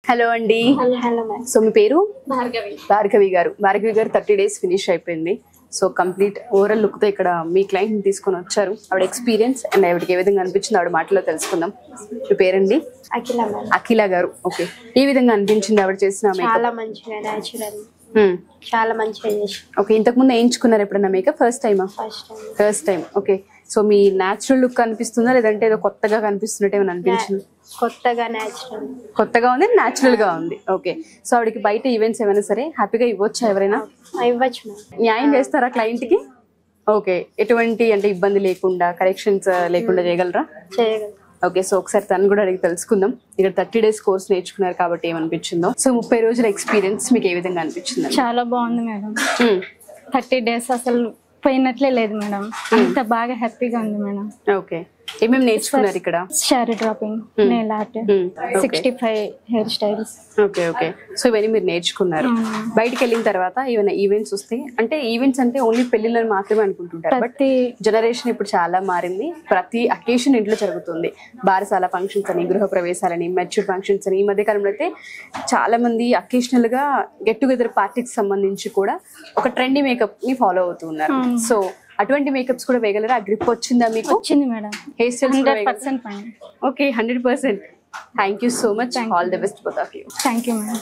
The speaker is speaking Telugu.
హలో అండి. Hello ma'am. సో మీ పేరు? భార్గవి గారు 30 days ఫినిష్ అయిపోయింది. సో కంప్లీట్ ఓవరాల్ లుక్ తో ఇక్కడ మీ క్లయింట్ ని తీసుకొని వచ్చారు. ఆవిడ ఎక్స్పీరియన్స్ అండ్ ఆవిడకి ఏ విధంగా అనిపించింది ఆవిడ మాటలో తెలుసుకుందాం. మీ పేరండి? అఖిల మ్యామ్. అఖిల గారు. ఓకే, ఏ విధంగా అనిపించింది ఆవిడ చేసిన మేకప్? చాలా మంచిగా న్యాచురల్, చాలా మంచిగా చేసి. ఓకే, ఇంతకు ముందు వేయించుకున్నారు ఎప్పుడన్నా మేకప్? ఫస్ట్ టైమా? First time. ఓకే, సో మీ న్యాచురల్ లుక్ కనిపిస్తుందా లేదంటే ఏదో కొత్తగా కనిపిస్తున్నట్టు ఏమైనా అనిపించింది? కొత్తగా న్యాచురల్, కొత్తగా ఉంది, న్యాచురల్ గా ఉంది. ఓకే, సో ఆవిడకి బయట ఈవెంట్స్ ఏమైనా సరే హ్యాపీగా ఇవ్వచ్చా ఎవరైనా? ఇవ్వచ్చు మ్యామ్. న్యాయం చేస్తారా క్లయింట్ కి? ఓకే, ఎటువంటి అంటే ఇబ్బంది లేకుండా కరెక్షన్స్ లేకుండా చేయగలరా? చేయగలరు. ఓకే, సో ఒకసారి తను కూడా అడిగి తెలుసుకుందాం. ఇక్కడ 30 days కోర్స్ నేర్చుకున్నారు కాబట్టి ఏమనిపించిందో. సో 30 రోజుల ఎక్స్పీరియన్స్ మీకు ఏ విధంగా అనిపించింది? చాలా బాగుంది మేడం. 30 days అసలు పోయినట్లే లేదు మేడం, అంత బాగా హ్యాపీగా ఉంది మేడం. ఓకే, ఏమేమి నేర్చుకున్నారు ఇక్కడ? Sari draping, nail art, 65 hair styles. Okay okay, so ఇవన్నీ మీరు నేర్చుకున్నారు. బయటికి వెళ్ళిన తర్వాత ఏమైనా ఈవెంట్స్ వస్తాయి అంటే, ఈవెంట్స్ అంటే ఓన్లీ పెళ్లిళ్ళని మాత్రమే అనుకుంటుంటారు. బట్ జనరేషన్ ఇప్పుడు చాలా మారింది. ప్రతి అకేషన్ ఇంట్లో జరుగుతుంది. బారసాల ఫంక్షన్స్ అని, గృహ ప్రవేశాలని, మెచ్యూర్ ఫంక్షన్స్ అని. ఈ మధ్య కాలంలో అయితే చాలా మంది అకేషనల్ గా గెట్ టుగెదర్ పార్టీకి సంబంధించి కూడా ఒక ట్రెండీ మేకప్ ని ఫాలో అవుతున్నారు. సో అటువంటి మేకప్స్ కూడా వేయగలరా? ఆ గ్రిప్ వచ్చిందా మీకు? వచ్చింది మేడం. హెయిర్ స్టైల్స్ 100% పైన. Okay, 100%. Thank you so much. All the best both of you. Thank you madam.